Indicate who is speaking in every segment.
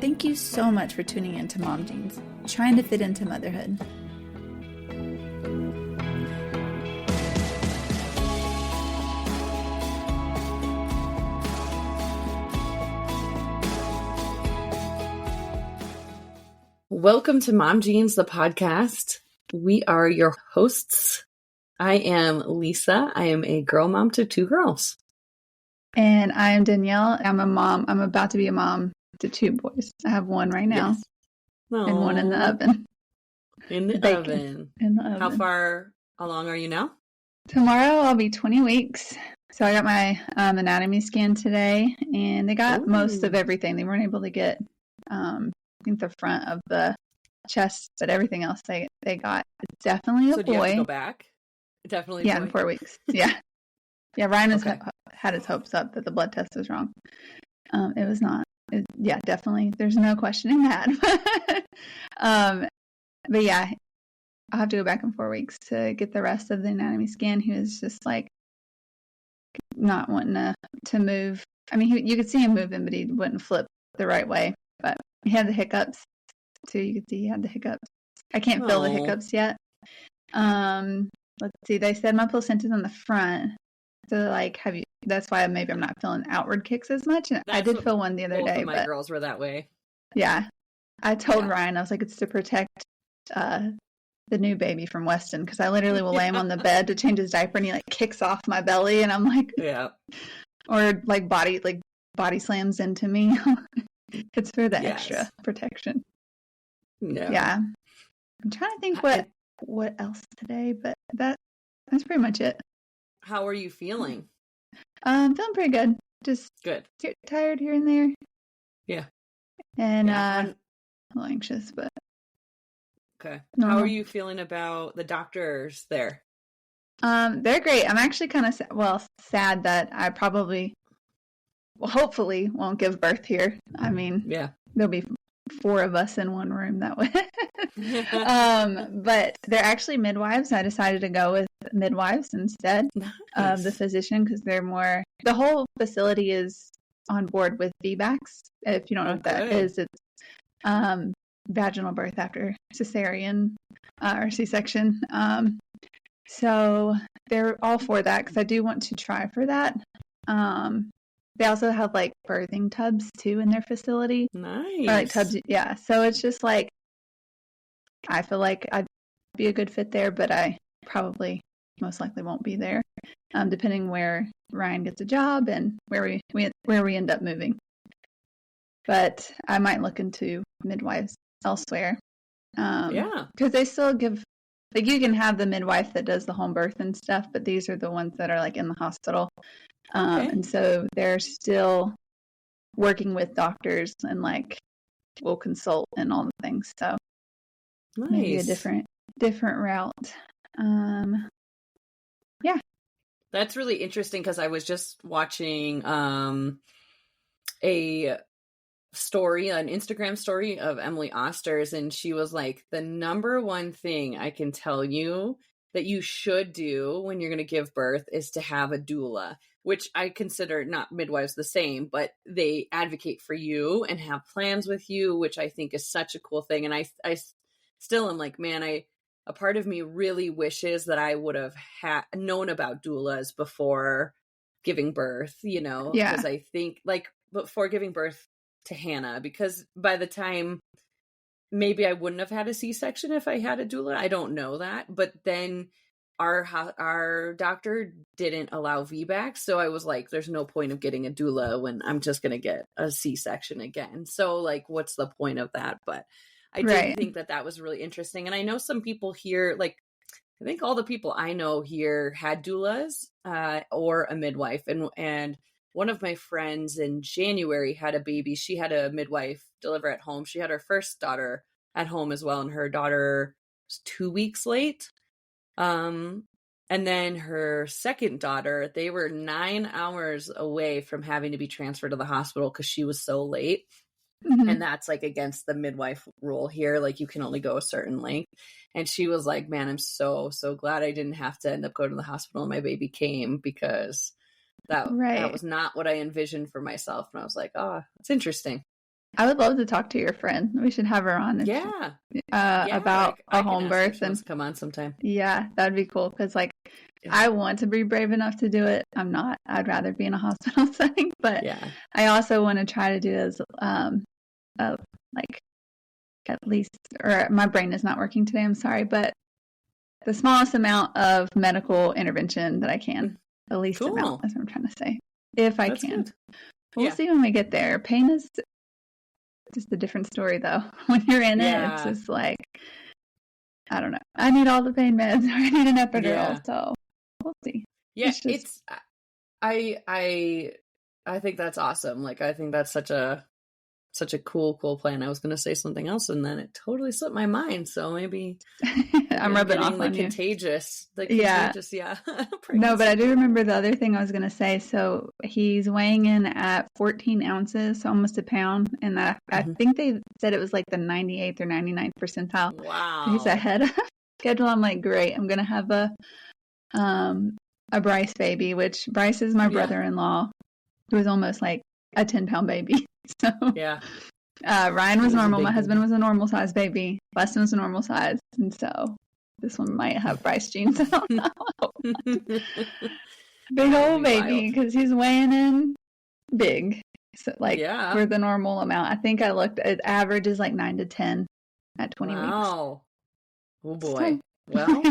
Speaker 1: Thank you so much for tuning in to Mom Jeans, trying to fit into motherhood.
Speaker 2: Welcome to Mom Jeans, the podcast. We are your hosts. I am Lisa. I am a girl mom to 2 girls.
Speaker 1: And I am Danielle. I'm a mom. I'm about to be a mom to 2 boys. I have one right now.
Speaker 2: Yes.
Speaker 1: And one in the oven.
Speaker 2: In the oven.
Speaker 1: In the oven.
Speaker 2: How far along are you now?
Speaker 1: Tomorrow I'll be 20 weeks. So I got my anatomy scan today, and they got most of everything. They weren't able to get, I think, the front of the chest, but everything else they got. It's definitely a boy.
Speaker 2: So do you have to go back? Definitely.
Speaker 1: Yeah, in 4 weeks. Yeah. Yeah, Ryan has
Speaker 2: Okay.
Speaker 1: had his hopes up that the blood test was wrong. It was not. Yeah, definitely. There's no questioning that. But yeah, I'll have to go back in 4 weeks to get the rest of the anatomy scan. He was just like not wanting to move. I mean, you could see him moving, but he wouldn't flip the right way. But he had the hiccups too. You could see he had the hiccups. I can't feel the hiccups yet. Let's see. They said my placenta's on the front. So like, that's why maybe I'm not feeling outward kicks as much. And I did feel one the other day.
Speaker 2: My girls were that way.
Speaker 1: Yeah. I told Ryan, I was like, it's to protect the new baby from Weston, because I literally will lay him on the bed to change his diaper and he like kicks off my belly and I'm like,
Speaker 2: yeah.
Speaker 1: Or like body slams into me. It's for the extra protection. Yeah. I'm trying to think what else today, but that's pretty much it.
Speaker 2: How are you feeling?
Speaker 1: Feeling pretty good. Just
Speaker 2: good.
Speaker 1: Tired here and there.
Speaker 2: Yeah.
Speaker 1: And a little anxious, but
Speaker 2: okay. How are you feeling about the doctors there?
Speaker 1: They're great. I'm actually kind of sad that I hopefully won't give birth here. I mean, there'll be 4 of us in one room that way. But they're actually midwives. I decided to go with midwives instead of the physician, because the whole facility is on board with VBACs. If you don't know what that is, it's vaginal birth after cesarean or C-section. So they're all for that, because I do want to try for that. They also have like birthing tubs too in their facility.
Speaker 2: Nice.
Speaker 1: Or like tubs, yeah. So it's just like, I feel like I'd be a good fit there, but I probably most likely won't be there, depending where Ryan gets a job and where we end up moving. But I might look into midwives elsewhere. Because they still give, like, you can have the midwife that does the home birth and stuff, but these are the ones that are like in the hospital. And so they're still working with doctors and like will consult and all the things. So maybe a different route. Yeah.
Speaker 2: That's really interesting, because I was just watching a story, an Instagram story of Emily Oster's, and she was like, the number one thing I can tell you that you should do when you're going to give birth is to have a doula, which I consider not midwives the same, but they advocate for you and have plans with you, which I think is such a cool thing. And I still am like, man, a part of me really wishes that I would have known about doulas before giving birth, because I think like before giving birth to Hannah, because by the time, maybe I wouldn't have had a C-section if I had a doula. I don't know that. But then our doctor didn't allow VBAC. So I was like, there's no point of getting a doula when I'm just going to get a C-section again. So like, what's the point of that? But I did think that was really interesting. And I know some people here, like, I think all the people I know here had doulas or a midwife. And one of my friends in January had a baby. She had a midwife deliver at home. She had her first daughter at home as well. And her daughter was 2 weeks late. And then her second daughter, they were 9 hours away from having to be transferred to the hospital because she was so late. Mm-hmm. And that's like against the midwife rule here. Like you can only go a certain length. And she was like, man, I'm so glad I didn't have to end up going to the hospital and my baby came, because that was not what I envisioned for myself. And I was like, oh, it's interesting.
Speaker 1: I would love to talk to your friend. We should have her on
Speaker 2: Yeah. Yeah.
Speaker 1: about
Speaker 2: I
Speaker 1: a
Speaker 2: can
Speaker 1: home
Speaker 2: ask her if
Speaker 1: birth.
Speaker 2: she wants to come on sometime.
Speaker 1: Yeah, that'd be cool. Because like,
Speaker 2: Yeah.
Speaker 1: I want to be brave enough to do it. I'm not. I'd rather be in a hospital setting. But
Speaker 2: Yeah.
Speaker 1: I also want to try to do as like at least, or my brain is not working today. I'm sorry, but the smallest amount of medical intervention that I can. The least
Speaker 2: Cool.
Speaker 1: amount. That's what I'm trying to say. If I
Speaker 2: That's
Speaker 1: can.
Speaker 2: good.
Speaker 1: We'll
Speaker 2: Yeah.
Speaker 1: see when we get there. Pain is just a different story, though. When you're in it, it's
Speaker 2: Yeah.
Speaker 1: just like, I don't know. I need all the pain meds, or I need an epidural.
Speaker 2: Yeah.
Speaker 1: So we'll see.
Speaker 2: Yeah,
Speaker 1: It's just,
Speaker 2: I think that's awesome. Like, I think that's such a cool plan. I was going to say something else and then it totally slipped my mind. So maybe
Speaker 1: I'm rubbing off
Speaker 2: like
Speaker 1: on you.
Speaker 2: contagious.
Speaker 1: Yeah.
Speaker 2: Yeah.
Speaker 1: No, but I do remember the other thing I was going to say. So he's weighing in at 14 ounces, so almost a pound. And I think they said it was like the 98th or 99th percentile.
Speaker 2: Wow.
Speaker 1: So he's ahead of schedule. I'm like, great. I'm going to have a Bryce baby, which Bryce is my brother-in-law, who was almost like a 10-pound baby. So
Speaker 2: yeah.
Speaker 1: Ryan was normal. My husband was a normal size baby. Weston was a normal size. And so this one might have Bryce genes. I don't know. Big old baby, because he's weighing in big. So like for the normal amount. I think I looked at average is like 9 to 10 at 20 weeks.
Speaker 2: Oh boy. Well,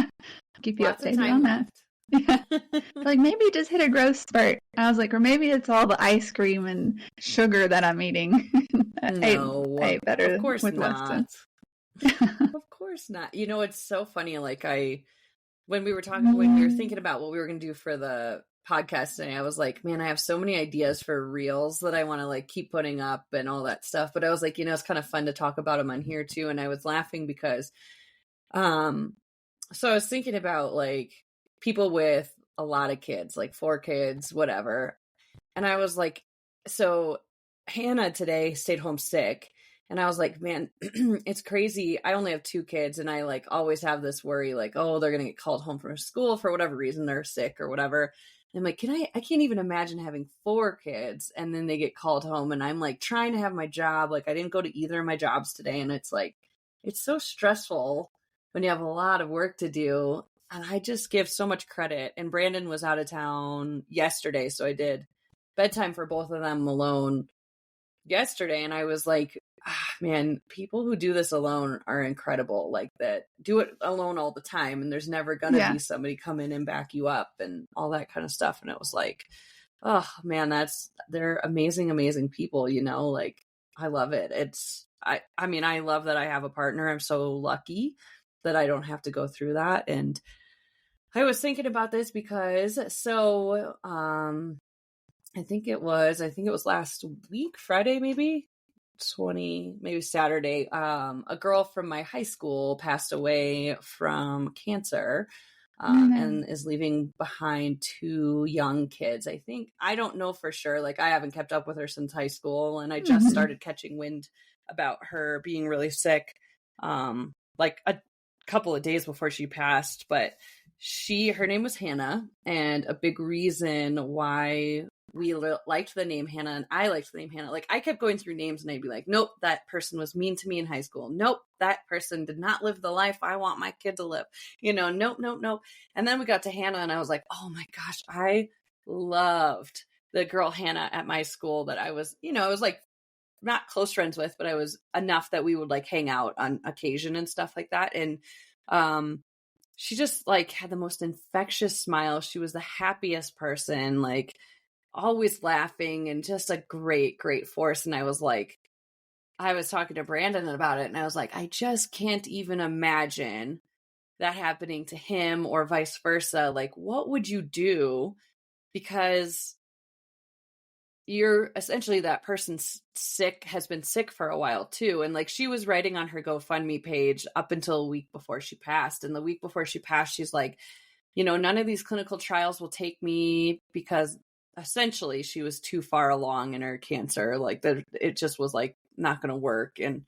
Speaker 1: keep you updated on that. Yeah. Like maybe just hit a growth spurt. I was like, or maybe it's all the ice cream and sugar that I'm eating.
Speaker 2: No,
Speaker 1: I ate better
Speaker 2: of course
Speaker 1: with
Speaker 2: not.
Speaker 1: Weston.
Speaker 2: Of course not. You know, it's so funny. Like when we were thinking about what we were going to do for the podcast today, I was like, man, I have so many ideas for reels that I want to like keep putting up and all that stuff. But I was like, you know, it's kind of fun to talk about them on here too. And I was laughing because, so I was thinking about like people with a lot of kids, like 4 kids, whatever. And I was like, so Hannah today stayed home sick. And I was like, man, it's crazy. I only have 2 kids. And I like always have this worry, like, oh, they're going to get called home from school for whatever reason. They're sick or whatever. And I'm like, I can't even imagine having 4 kids. And then they get called home. And I'm like trying to have my job. Like I didn't go to either of my jobs today. And it's like, it's so stressful when you have a lot of work to do. And I just give so much credit. And Brandon was out of town yesterday. So I did bedtime for both of them alone yesterday. And I was like, man, people who do this alone are incredible. Like that do it alone all the time. And there's never going to be somebody come in and back you up and all that kind of stuff. And it was like, oh man, they're amazing, amazing people, you know, like I love it. I mean, I love that I have a partner. I'm so lucky that I don't have to go through that. And I was thinking about this because I think it was last week, Friday, maybe Saturday. A girl from my high school passed away from cancer, and is leaving behind 2 young kids. I don't know for sure. Like I haven't kept up with her since high school, and I just started catching wind about her being really sick, like a couple of days before she passed. But her name was Hannah, and a big reason why we liked the name Hannah and I liked the name Hannah. Like I kept going through names and I'd be like, nope, that person was mean to me in high school. Nope, that person did not live the life I want my kid to live. You know, nope. And then we got to Hannah and I was like, oh my gosh, I loved the girl Hannah at my school that I was, you know, I was like not close friends with, but I was enough that we would like hang out on occasion and stuff like that. And she just like had the most infectious smile. She was the happiest person, like always laughing and just a great, great force. And I was talking to Brandon about it and I was like, I just can't even imagine that happening to him or vice versa. Like, what would you do? Because you're essentially that person's has been sick for a while too. And like she was writing on her GoFundMe page up until a week before she passed. And the week before she passed, she's like, you know, none of these clinical trials will take me because essentially she was too far along in her cancer. Like it just was like not going to work. And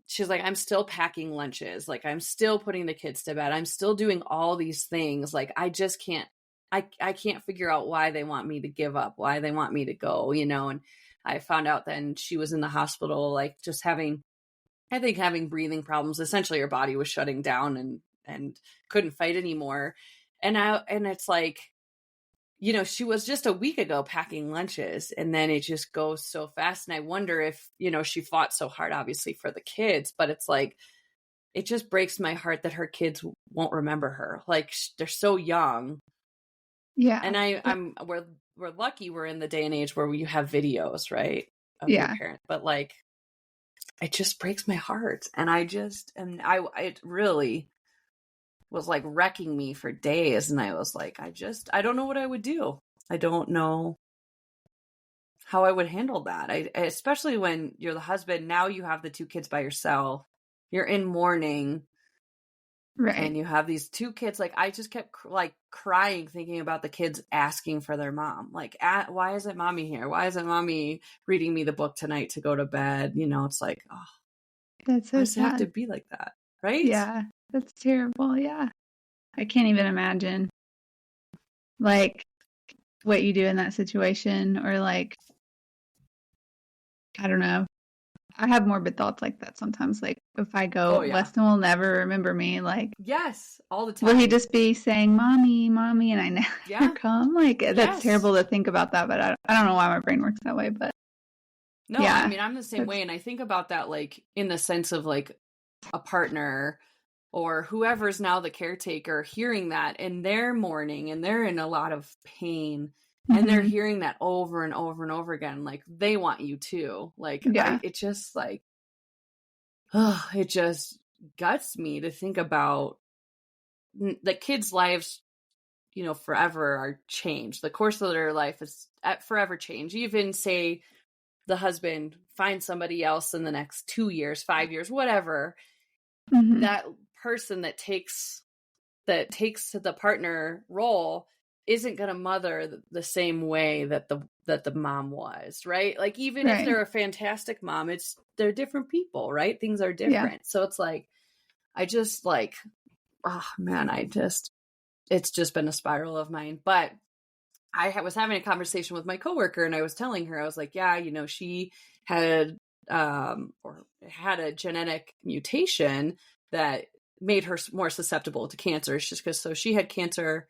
Speaker 2: she's like, I'm still packing lunches. Like I'm still putting the kids to bed. I'm still doing all these things. Like I just can't, I can't figure out why they want me to give up, why they want me to go, you know? And I found out then she was in the hospital, like just having breathing problems. Essentially her body was shutting down and couldn't fight anymore. And it's like, she was just a week ago packing lunches, and then it just goes so fast. And I wonder if, she fought so hard, obviously, for the kids, but it's like, it just breaks my heart that her kids won't remember her. Like, they're so young.
Speaker 1: Yeah.
Speaker 2: And we're lucky we're in the day and age where you have videos, right, of your parents. But like, it just breaks my heart. And it really was like wrecking me for days. And I was like, I don't know what I would do. I don't know how I would handle that. Especially when you're the husband, now you have the two kids by yourself. You're in mourning.
Speaker 1: Right.
Speaker 2: And you have these two kids. Like, I just kept like crying, thinking about the kids asking for their mom. Like, why isn't mommy here? Why isn't mommy reading me the book tonight to go to bed? It's like, oh,
Speaker 1: that's so
Speaker 2: why does it have
Speaker 1: sad.
Speaker 2: to be like that? Right?
Speaker 1: Yeah, that's terrible. Yeah. I can't even imagine like what you do in that situation, or like, I don't know. I have morbid thoughts like that sometimes. Like, if I go, Weston will never remember me. Like,
Speaker 2: yes, all the time.
Speaker 1: Will he just be saying, "Mommy, mommy," and I never come? Like, that's terrible to think about that, but I don't know why my brain works that way. But
Speaker 2: no, yeah, I mean, I'm the same way, and I think about that like in the sense of like a partner or whoever's now the caretaker hearing that, and they're mourning and they're in a lot of pain. And they're hearing that over and over and over again. Like, they want you too. Like, it just like, it just guts me to think about the kids' lives, forever are changed. The course of their life is forever changed. Even say the husband finds somebody else in the next 2 years, 5 years, whatever, that person that takes the partner role isn't going to mother the same way that the mom was, right? Like, even if they're a fantastic mom, they're different people, right? Things are different. Yeah. So it's like, I just like, oh man, it's just been a spiral of mine. But I was having a conversation with my coworker, and I was telling her, I was like, yeah, she had a genetic mutation that made her more susceptible to cancer. It's just because, so she had cancer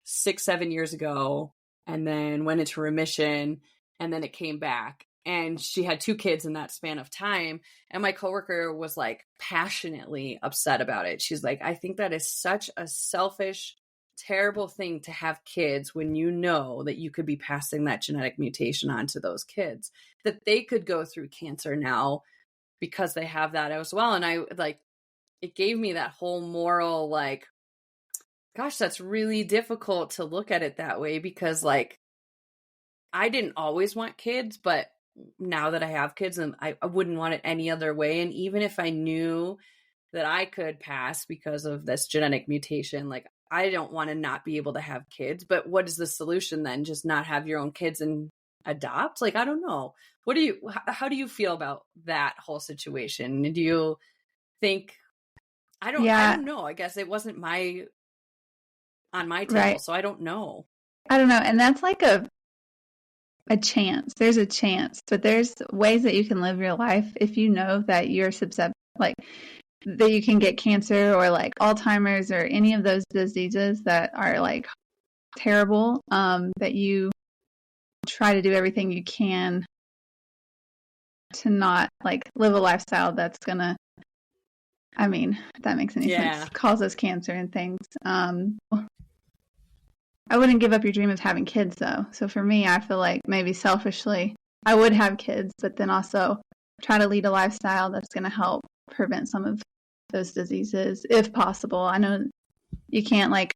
Speaker 2: 6-7 years ago, and then went into remission, and then it came back, and she had 2 kids in that span of time. And my coworker was like passionately upset about it. She's like, I think that is such a selfish, terrible thing to have kids when you know that you could be passing that genetic mutation on to those kids, that they could go through cancer now because they have that as well. And I like, it gave me that whole moral, like, gosh, that's really difficult to look at it that way, because like, I didn't always want kids, but now that I have kids, and I wouldn't want it any other way. And even if I knew that I could pass because of this genetic mutation, like, I don't want to not be able to have kids. But what is the solution then? Just not have your own kids and adopt? Like, I don't know. How do you feel about that whole situation? Do you think, I don't know. I guess it wasn't on my table, so I don't know.
Speaker 1: I don't know. And that's like a chance. There's a chance, but there's ways that you can live your life if you know that you're susceptible, like that you can get cancer or like Alzheimer's or any of those diseases that are like terrible, that you try to do everything you can to not like live a lifestyle that's gonna, I mean, if that makes any sense, causes cancer and things. I wouldn't give up your dream of having kids though. So for me, I feel like maybe selfishly I would have kids, but then also try to lead a lifestyle that's going to help prevent some of those diseases if possible. I know you can't, like,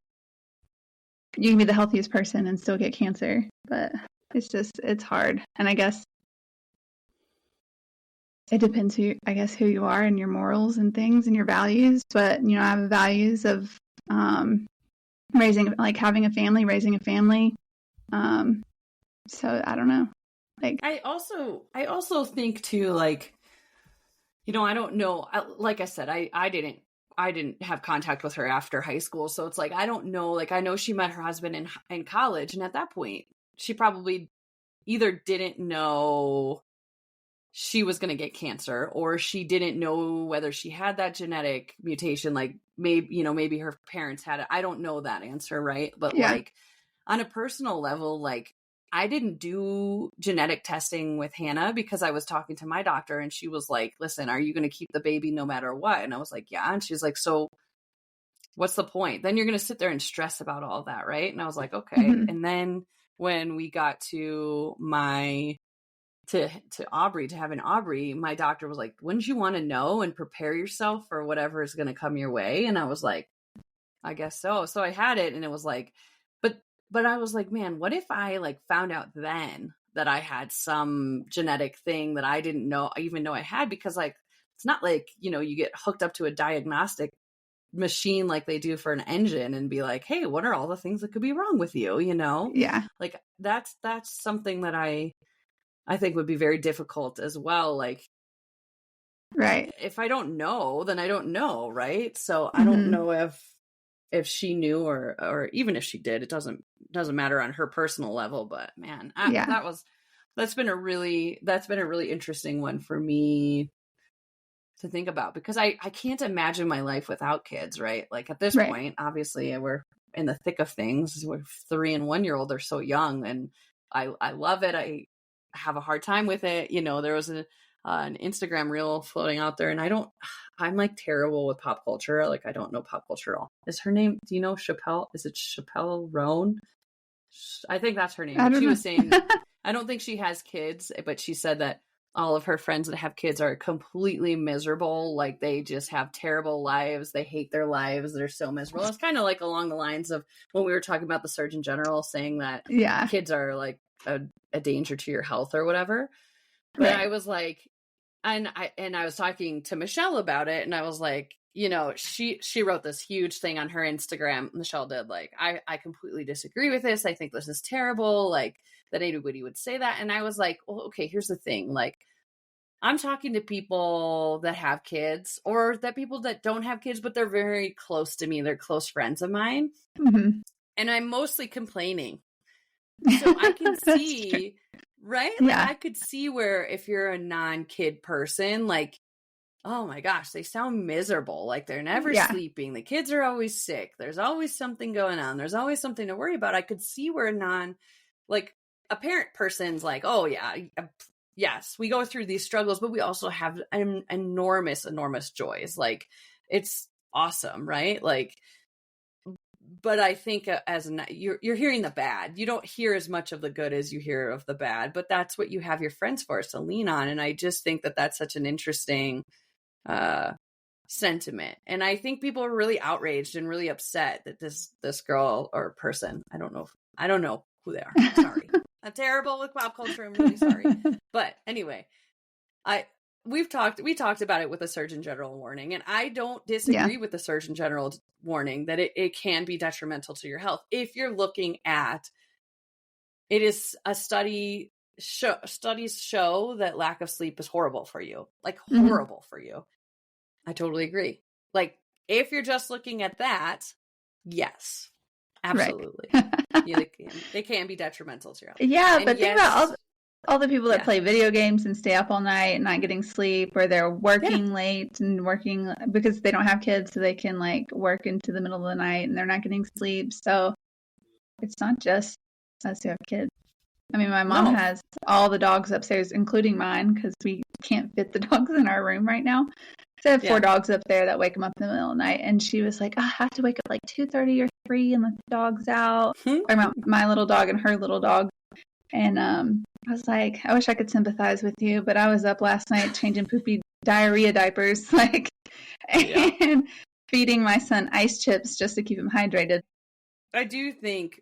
Speaker 1: you can be the healthiest person and still get cancer, but it's hard. And I guess it depends who you are and your morals and things and your values. But, I have values of having a family, raising a family. So I don't know. Like,
Speaker 2: I also think too, like, I don't know. Like I said, I didn't have contact with her after high school. So it's like, I don't know. Like, I know she met her husband in college. And at that point, she probably either didn't know she was going to get cancer, or she didn't know whether she had that genetic mutation. Like maybe her parents had it. I don't know that answer, right? But like on a personal level, like I didn't do genetic testing with Hannah because I was talking to my doctor and she was like, listen, are you going to keep the baby no matter what? And I was like, yeah. And she's like, so what's the point? Then you're going to sit there and stress about all that, right? And I was like, okay.
Speaker 1: Mm-hmm.
Speaker 2: And then when we got to having Aubrey, my doctor was like, wouldn't you want to know and prepare yourself for whatever is going to come your way? And I was like, I guess so. So I had it, and it was like, but I was like, man, what if I like found out then that I had some genetic thing that I didn't even know I had? Because like, it's not like, you get hooked up to a diagnostic machine like they do for an engine and be like, hey, what are all the things that could be wrong with you?
Speaker 1: Yeah.
Speaker 2: Like that's something that I think would be very difficult as well. Like,
Speaker 1: right.
Speaker 2: if I don't know, then I don't know. Right. So I don't know if she knew or even if she did, it doesn't matter on her personal level, but man, that's been a really interesting one for me to think about, because I can't imagine my life without kids. Right. Like at this point, obviously we're in the thick of things. We're 3 and 1 year old. They're so young, and I love it. I have a hard time with it. There was an Instagram reel floating out there, and I'm like terrible with pop culture. Like I don't know pop culture at all. Is her name, do you know Chappell? Is it Chappell Roan? I think that's her name. She was saying, I don't think she has kids, but she said that all of her friends that have kids are completely miserable. Like they just have terrible lives. They hate their lives. They're so miserable. It's kind of like along the lines of when we were talking about the Surgeon General saying that kids are like a danger to your health or whatever. But I was like, and I was talking to Michelle about it, and I was like, she wrote this huge thing on her Instagram. Michelle did, like, I completely disagree with this. I think this is terrible. Like that anybody would say that. And I was like, well, okay, here's the thing. Like I'm talking to people that have kids, or that people that don't have kids, but they're very close to me. They're close friends of mine.
Speaker 1: Mm-hmm.
Speaker 2: And I'm mostly complaining. So I can see, right? Like I could see where if you're a non-kid person, like, oh my gosh, they sound miserable. Like they're never sleeping. The kids are always sick. There's always something going on. There's always something to worry about. I could see where a parent person's like, oh yeah, yes, we go through these struggles, but we also have enormous joys. Like it's awesome, right? Like, but I think you're hearing the bad. You don't hear as much of the good as you hear of the bad, but that's what you have your friends for, to lean on. And I just think that that's such an interesting sentiment. And I think people are really outraged and really upset that this girl or person, I don't know who they are. I'm sorry. I'm terrible with pop culture. I'm really sorry. But anyway, we talked about it with the Surgeon General warning, and I don't disagree with the Surgeon General warning that it can be detrimental to your health. If you're looking at it, is a studies show that lack of sleep is horrible for you, like horrible for you. I totally agree. Like if you're just looking at that, yes, absolutely. They can be detrimental to your health.
Speaker 1: Yeah, and but think about all the people that play video games and stay up all night and not getting sleep, or they're working late and working because they don't have kids, so they can like work into the middle of the night and they're not getting sleep. So it's not just us who have kids. I mean, my mom has all the dogs upstairs, including mine, because we can't fit the dogs in our room right now. So I have 4 dogs up there that wake them up in the middle of the night. And she was like, I have to wake up like 2:30 or 3 and let the dogs out. Or my little dog and her little dog. And I was like, I wish I could sympathize with you, but I was up last night changing poopy diarrhea diapers, and feeding my son ice chips just to keep him hydrated.
Speaker 2: I do think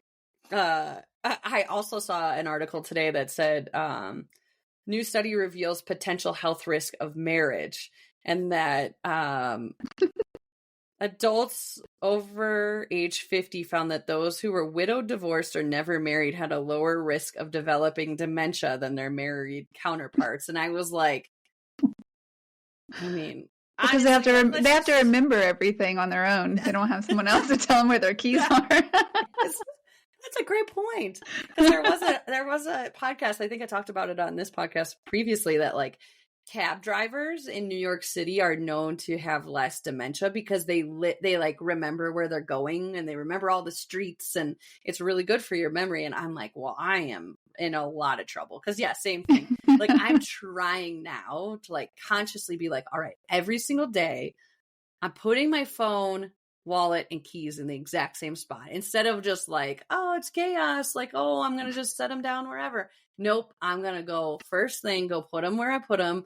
Speaker 2: I also saw an article today that said new study reveals potential health risk of marriage, and that adults over age 50 found that those who were widowed, divorced, or never married had a lower risk of developing dementia than their married counterparts. And I was like, I mean,
Speaker 1: because they have to remember everything on their own. They don't have someone else to tell them where their keys are.
Speaker 2: That's a great point. Because there was a podcast, I think I talked about it on this podcast previously, that like cab drivers in New York City are known to have less dementia because they like remember where they're going and they remember all the streets, and it's really good for your memory. And I'm like, well, I am in a lot of trouble because yeah, same thing. Like I'm trying now to like consciously be like, all right, every single day I'm putting my phone, wallet, and keys in the exact same spot instead of just like, oh, it's chaos. Like, oh, I'm going to just set them down wherever. Nope. I'm going to go first thing, go put them where I put them.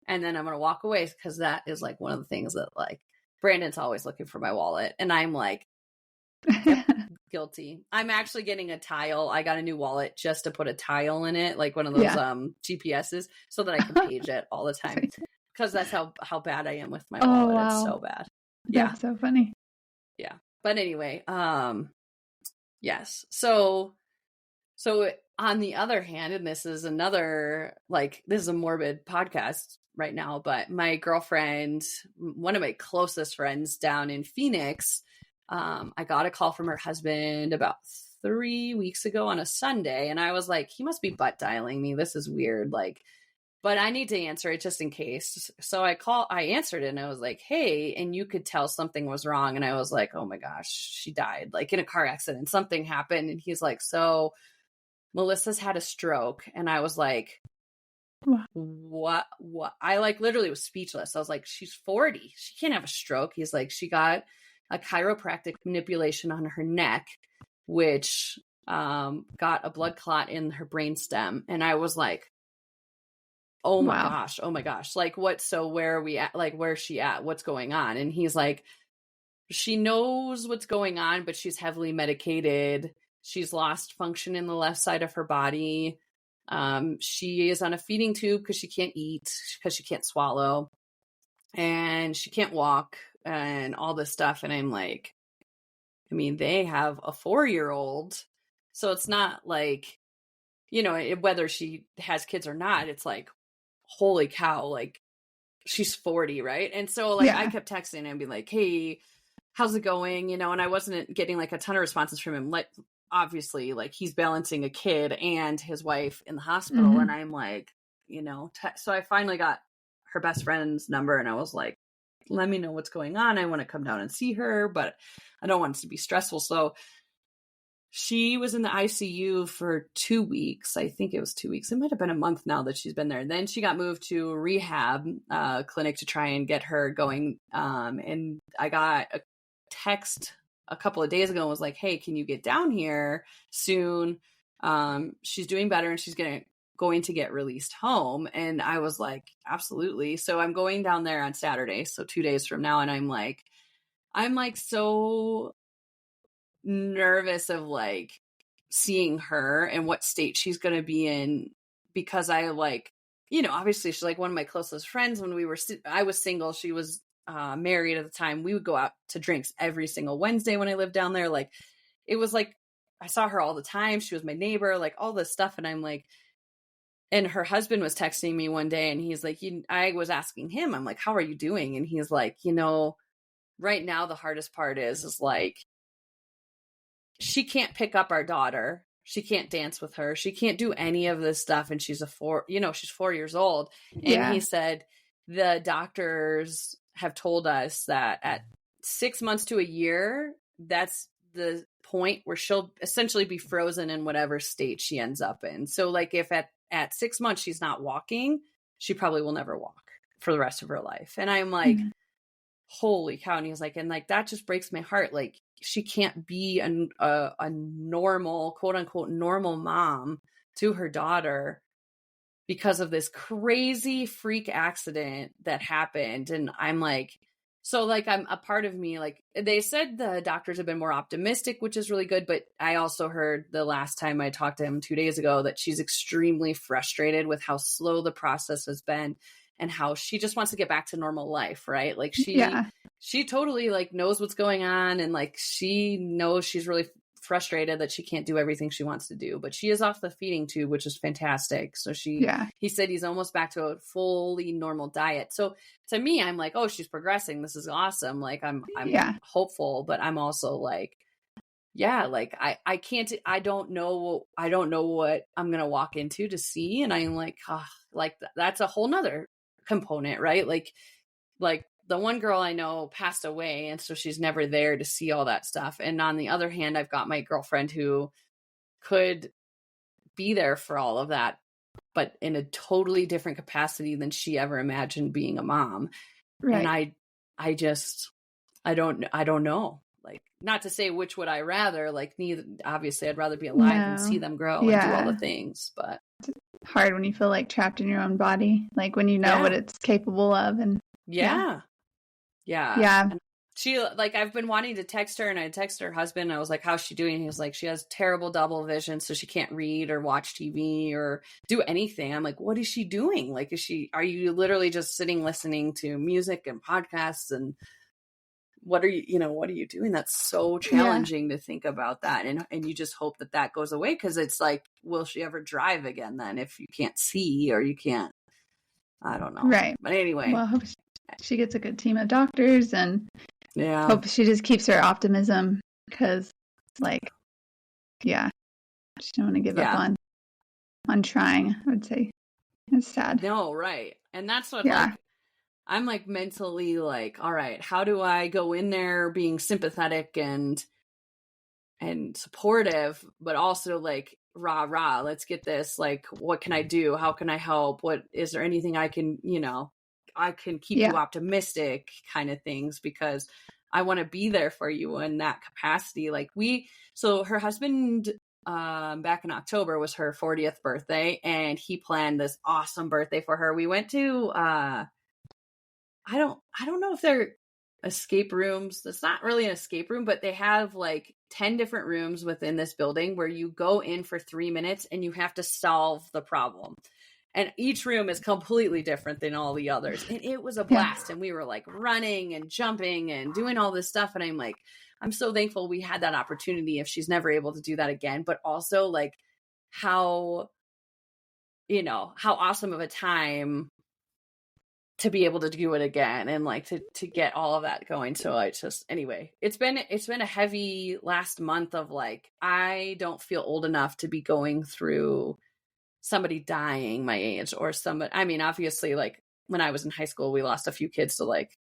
Speaker 2: And then I'm going to walk away because that is like one of the things that like Brandon's always looking for my wallet. And I'm like, yep, guilty. I'm actually getting a tile. I got a new wallet just to put a tile in it, like one of those GPSs, so that I can page it all the time. Because that's how bad I am with my wallet. Wow. It's so bad. Yeah.
Speaker 1: That's so funny.
Speaker 2: Yeah. But anyway, yes. So on the other hand, and this is another, like, this is a morbid podcast right now, but my girlfriend, one of my closest friends down in Phoenix, I got a call from her husband about 3 weeks ago on a Sunday. And I was like, he must be butt dialing me. This is weird. Like, but I need to answer it just in case. So I answered it and I was like, hey, and you could tell something was wrong. And I was like, oh my gosh, she died like in a car accident. Something happened. And he's like, so Melissa's had a stroke. And I was like, what? I like literally was speechless. I was like, she's 40. She can't have a stroke. He's like, she got a chiropractic manipulation on her neck, which got a blood clot in her brainstem. And I was like, oh my gosh. Like what? So where are we at? Like, where's she at? What's going on? And he's like, she knows what's going on, but she's heavily medicated. She's lost function in the left side of her body. She is on a feeding tube because she can't eat, because she can't swallow, and she can't walk and all this stuff. And I'm like, I mean, they have a 4-year-old. So it's not like, you know, whether she has kids or not, it's like, holy cow, like she's 40, right? And so like I kept texting and be like, hey, how's it going? You know, and I wasn't getting like a ton of responses from him. Like obviously like he's balancing a kid and his wife in the hospital. Mm-hmm. And I'm like, you know, so I finally got her best friend's number and I was like, let me know what's going on. I want to come down and see her, but I don't want it to be stressful. So she was in the ICU for 2 weeks. I think it was 2 weeks. It might have been a month now that she's been there. And then she got moved to a rehab clinic to try and get her going. And I got a text a couple of days ago and was like, hey, can you get down here soon? She's doing better and she's going to get released home. And I was like, absolutely. So I'm going down there on Saturday. So 2 days from now. And I'm like so nervous of like seeing her and what state she's going to be in, because I like, you know, obviously she's like one of my closest friends. When I was single, she was married at the time. We would go out to drinks every single Wednesday when I lived down there. Like it was like I saw her all the time. She was my neighbor, like all this stuff. And I'm like, and her husband was texting me one day and he's like, I was asking him, I'm like, how are you doing? And he's like, you know, right now the hardest part is like she can't pick up our daughter. She can't dance with her. She can't do any of this stuff. And she's she's 4 years old. And he said, the doctors have told us that at 6 months to a year, that's the point where she'll essentially be frozen in whatever state she ends up in. So like if at 6 months, she's not walking, she probably will never walk for the rest of her life. And I'm like, holy cow. And he's like, and like, that just breaks my heart. Like she can't be a normal, quote unquote, normal mom to her daughter because of this crazy freak accident that happened. And I'm like, so like, I'm a part of me, like they said the doctors have been more optimistic, which is really good. But I also heard the last time I talked to him 2 days ago that she's extremely frustrated with how slow the process has been and how she just wants to get back to normal life. Right. Like she totally like knows what's going on. And like, she knows she's really frustrated that she can't do everything she wants to do, but she is off the feeding tube, which is fantastic. So he said he's almost back to a fully normal diet. So to me, I'm like, oh, she's progressing. This is awesome. Like I'm hopeful, but I'm also like, yeah, like I can't, I don't know what I'm going to walk into to see. And I'm like, like that's a whole nother component, right? Like the one girl I know passed away, and so she's never there to see all that stuff. And on the other hand, I've got my girlfriend who could be there for all of that, but in a totally different capacity than she ever imagined being a mom.
Speaker 1: Right.
Speaker 2: And I don't know. Like, not to say which would I rather, like neither, obviously I'd rather be alive and see them grow and do all the things, but
Speaker 1: it's hard when you feel like trapped in your own body, like when you know what it's capable of. And
Speaker 2: yeah. And she, like, I've been wanting to text her, and I texted her husband. I was like, how's she doing? He was like, she has terrible double vision, so she can't read or watch TV or do anything. I'm like, what is she doing? Like, are you literally just sitting listening to music and podcasts? And what are you doing? That's so challenging to think about that. And you just hope that goes away, because it's like, will she ever drive again then if you can't see, or you can't, I don't know.
Speaker 1: Right.
Speaker 2: But anyway.
Speaker 1: Well, I hope she gets a good team of doctors, and hope she just keeps her optimism, because like, she don't want to give up on trying, I would say. It's sad.
Speaker 2: No, right. And that's what, like, I'm like mentally like, all right, how do I go in there being sympathetic and supportive, but also like, rah, let's get this. Like, what can I do? How can I help? What, is there anything I can, I can keep you optimistic kind of things, because I want to be there for you in that capacity. Like, so her husband, back in October was her 40th birthday, and he planned this awesome birthday for her. We went to, I don't know if they're escape rooms. It's not really an escape room, but they have like 10 different rooms within this building where you go in for 3 minutes and you have to solve the problem. And each room is completely different than all the others. And it was a blast. And we were like running and jumping and doing all this stuff. And I'm like, I'm so thankful we had that opportunity if she's never able to do that again. But also like how awesome of a time to be able to do it again, and like to get all of that going. So I just, anyway, it's been a heavy last month of like, I don't feel old enough to be going through somebody dying my age, or somebody, I mean, obviously, like when I was in high school, we lost a few kids to like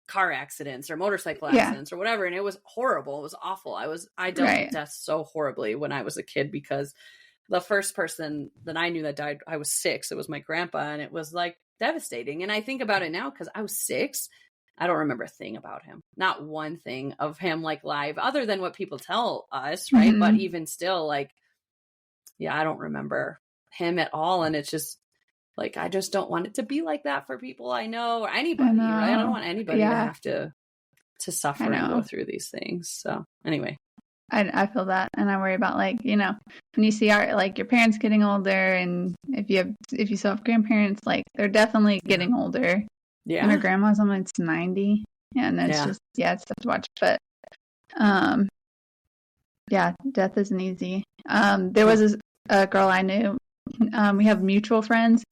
Speaker 2: car accidents or motorcycle accidents or whatever. And it was horrible. It was awful. I dealt with death so horribly when I was a kid, because the first person that I knew that died, I was 6. It was my grandpa, and it was like devastating. And I think about it now, because I was 6. I don't remember a thing about him. Not one thing of him like live, other than what people tell us, right? Mm-hmm. But even still, like, I don't remember him at all. And it's just like, I just don't want it to be like that for people I know, or anybody, right? I don't want anybody to have to suffer and go through these things. So anyway.
Speaker 1: I feel that, and I worry about, like, when you see your parents getting older, and if you still have grandparents, like, they're definitely getting older. Yeah. And her grandma's almost 90, and it's just it's tough to watch. But death isn't easy. There was a girl I knew. We have mutual friends,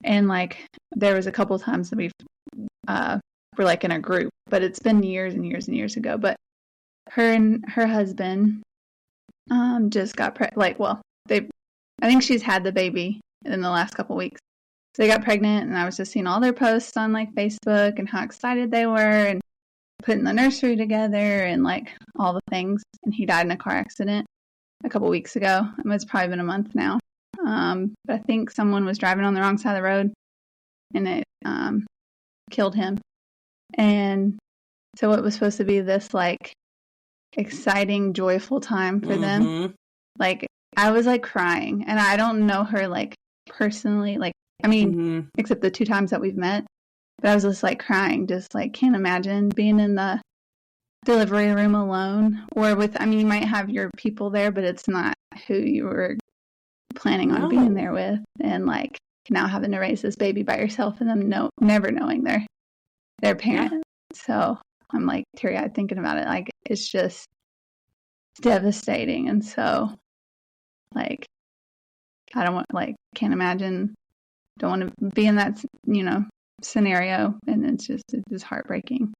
Speaker 1: and like there was a couple times that we're like in a group, but it's been years and years and years ago. But her and her husband just got I think she's had the baby in the last couple weeks. So they got pregnant, and I was just seeing all their posts on like Facebook and how excited they were, and putting the nursery together and like all the things. And he died in a car accident a couple weeks ago. It's probably been a month now. But I think someone was driving on the wrong side of the road, and it killed him. And so it was supposed to be this like exciting, joyful time for them. Like, I was like crying, and I don't know her like personally, like, I mean, except the 2 times that we've met, but I was just like crying, just like can't imagine being in the delivery room alone, or with, I mean, you might have your people there, but it's not who you were planning on being there with, and like now having to raise this baby by yourself, and them never knowing their parent. So I'm like teary-eyed thinking about it. Like, it's just devastating. And so, like, I don't want, like, can't imagine, don't want to be in that, scenario. And it's just heartbreaking.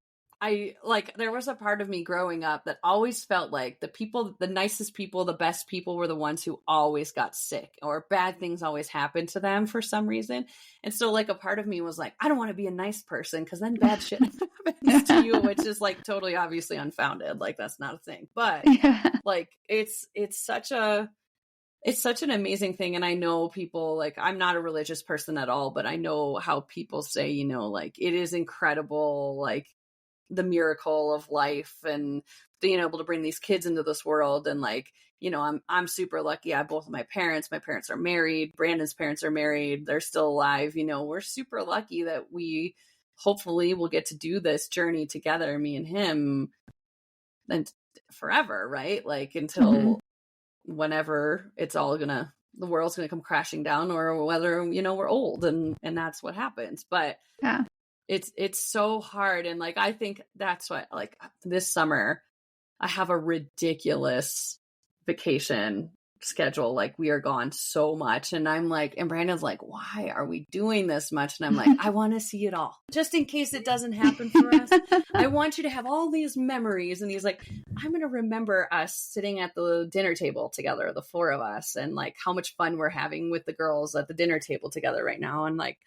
Speaker 2: there was a part of me growing up that always felt like the nicest people, the best people were the ones who always got sick or bad things always happened to them for some reason. And so like a part of me was like, I don't want to be a nice person because then bad shit happens to you, which is like totally obviously unfounded. Like that's not a thing, but like it's such an amazing thing. And I know people, like, I'm not a religious person at all, but I know how people say, you know, like it is incredible, like the miracle of life and being able to bring these kids into this world. And like, you know, I'm super lucky. I have both of my parents are married. Brandon's parents are married. They're still alive. You know, we're super lucky that we hopefully will get to do this journey together, me and him, and forever, right? Like until whenever the world's gonna come crashing down, or whether, you know, we're old and that's what happens. But
Speaker 1: yeah,
Speaker 2: it's so hard. And like I think that's why, like, this summer I have a ridiculous vacation schedule. Like we are gone so much, and I'm like, and Brandon's like, why are we doing this much? And I'm like, I want to see it all, just in case it doesn't happen for us. I want you to have all these memories. And he's like, I'm going to remember us sitting at the dinner table together, the four of us, and like how much fun we're having with the girls at the dinner table together right now, and like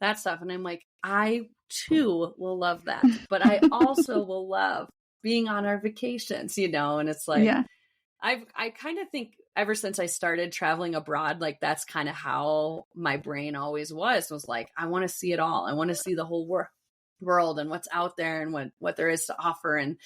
Speaker 2: that stuff. And I'm like, I too will love that, but I also will love being on our vacations, you know. And it's like, I kind of think ever since I started traveling abroad, like that's kind of how my brain always was like, I want to see it all. I want to see the whole world and what's out there and what there is to offer. And,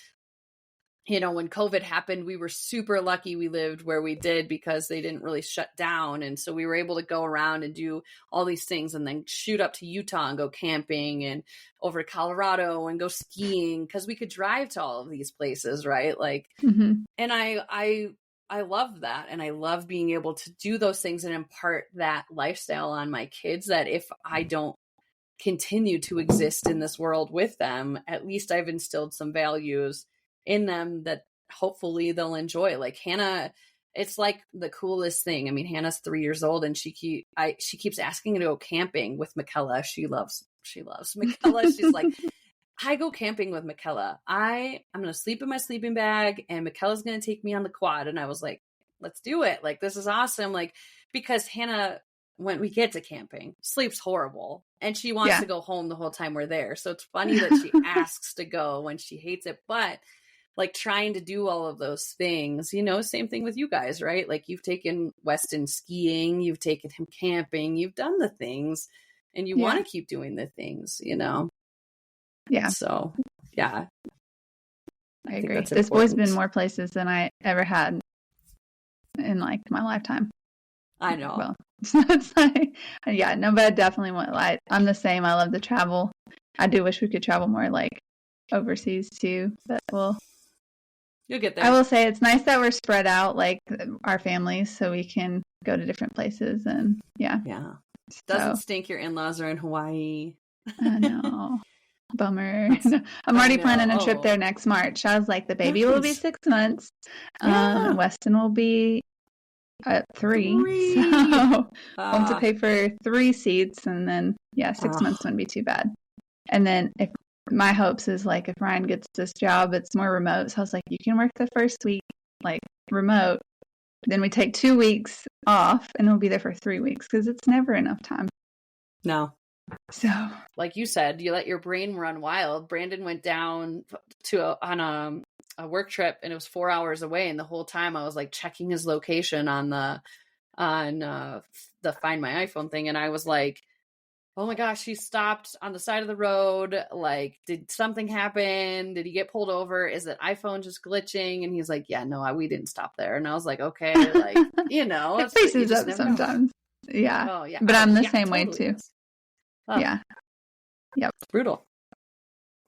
Speaker 2: you know, when COVID happened, we were super lucky we lived where we did because they didn't really shut down. And so we were able to go around and do all these things and then shoot up to Utah and go camping and over to Colorado and go skiing because we could drive to all of these places, right? Like, and I love that. And I love being able to do those things and impart that lifestyle on my kids, that if I don't continue to exist in this world with them, at least I've instilled some values in them that hopefully they'll enjoy. Like Hannah, it's like the coolest thing. I mean, Hannah's 3 years old and she keeps asking to go camping with Michaela. She loves Michaela. She's like, I go camping with Michaela. I'm going to sleep in my sleeping bag and Michaela's going to take me on the quad. And I was like, let's do it. Like, this is awesome. Like, because Hannah, when we get to camping, sleeps horrible and she wants to go home the whole time we're there. So it's funny that she asks to go when she hates it. But like trying to do all of those things, you know, same thing with you guys, right? Like you've taken Weston skiing, you've taken him camping, you've done the things and you want to keep doing the things, you know?
Speaker 1: Yeah.
Speaker 2: So, yeah.
Speaker 1: I agree. This boy's been more places than I ever had in like my lifetime.
Speaker 2: I know.
Speaker 1: Well, so it's like, yeah, no, but I definitely want, I'm the same. I love to travel. I do wish we could travel more like overseas too, but
Speaker 2: you'll get there.
Speaker 1: I will say it's nice that we're spread out, like our families, so we can go to different places and yeah.
Speaker 2: Doesn't stink your in-laws are in Hawaii.
Speaker 1: I know. Bummer. I'm already planning a trip there next March. I was like, the baby will be 6 months. Weston will be at 3. So I'll have to pay for 3 seats, and then 6 months wouldn't be too bad. And then if my hopes is like if Ryan gets this job, it's more remote. So I was like, you can work the first week like remote, then we take 2 weeks off, and we'll be there for 3 weeks because it's never enough time.
Speaker 2: No.
Speaker 1: So,
Speaker 2: like you said, you let your brain run wild. Brandon went down on a work trip, and it was 4 hours away. And the whole time I was like checking his location on the Find My iPhone thing, and I was like, oh my gosh, he stopped on the side of the road. Like, did something happen? Did he get pulled over? Is that iPhone just glitching? And he's like, yeah, no, we didn't stop there. And I was like, okay, like, you know,
Speaker 1: it faces up sometimes. Yeah. Oh, yeah. But I'm the same way too. Oh. Yeah. Yep.
Speaker 2: It's brutal.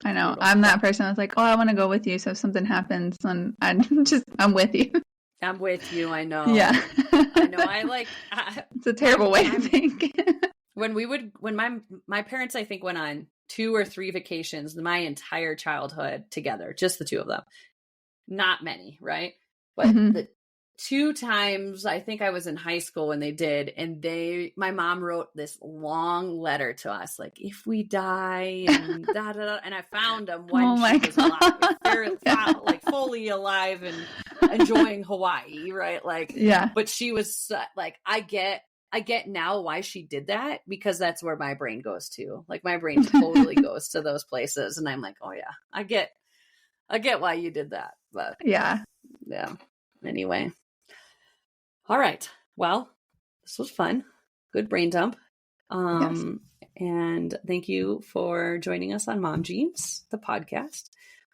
Speaker 1: I know. Brutal. I'm that person that's like, oh, I want to go with you. So if something happens, then I'm with you.
Speaker 2: I'm with you. I know.
Speaker 1: Yeah.
Speaker 2: I know.
Speaker 1: It's a terrible way to think.
Speaker 2: When my parents, I think, went on 2 or 3 vacations my entire childhood together, just the 2 of them. Not many, right? But the 2 times, I think I was in high school when they did, and my mom wrote this long letter to us, like, if we die and da da da, and I found them when she was alive, very, like fully alive and enjoying Hawaii, right? Like,
Speaker 1: yeah.
Speaker 2: But she was like, I get now why she did that, because that's where my brain goes to. Like, my brain totally goes to those places, and I'm like, oh yeah, I get why you did that. But
Speaker 1: yeah.
Speaker 2: Anyway. All right. Well, this was fun. Good brain dump.
Speaker 1: Yes.
Speaker 2: And thank you for joining us on Mom Jeans, the podcast.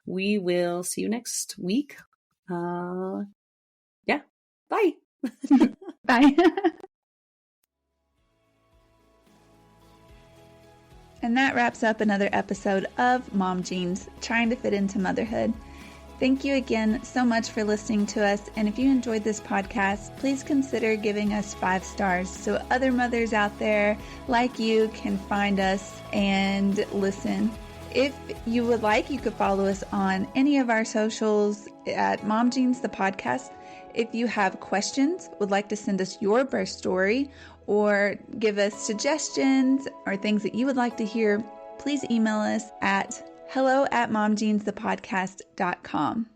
Speaker 2: We will see you next week. Yeah. Bye.
Speaker 1: Bye. And that wraps up another episode of Mom Jeans, trying to fit into motherhood. Thank you again so much for listening to us. And if you enjoyed this podcast, please consider giving us 5 stars so other mothers out there like you can find us and listen. If you would like, you could follow us on any of our socials at Mom Jeans, the podcast. If you have questions, would like to send us your birth story, or give us suggestions or things that you would like to hear, please email us at hello@momjeansthepodcast.com.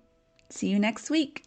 Speaker 1: See you next week.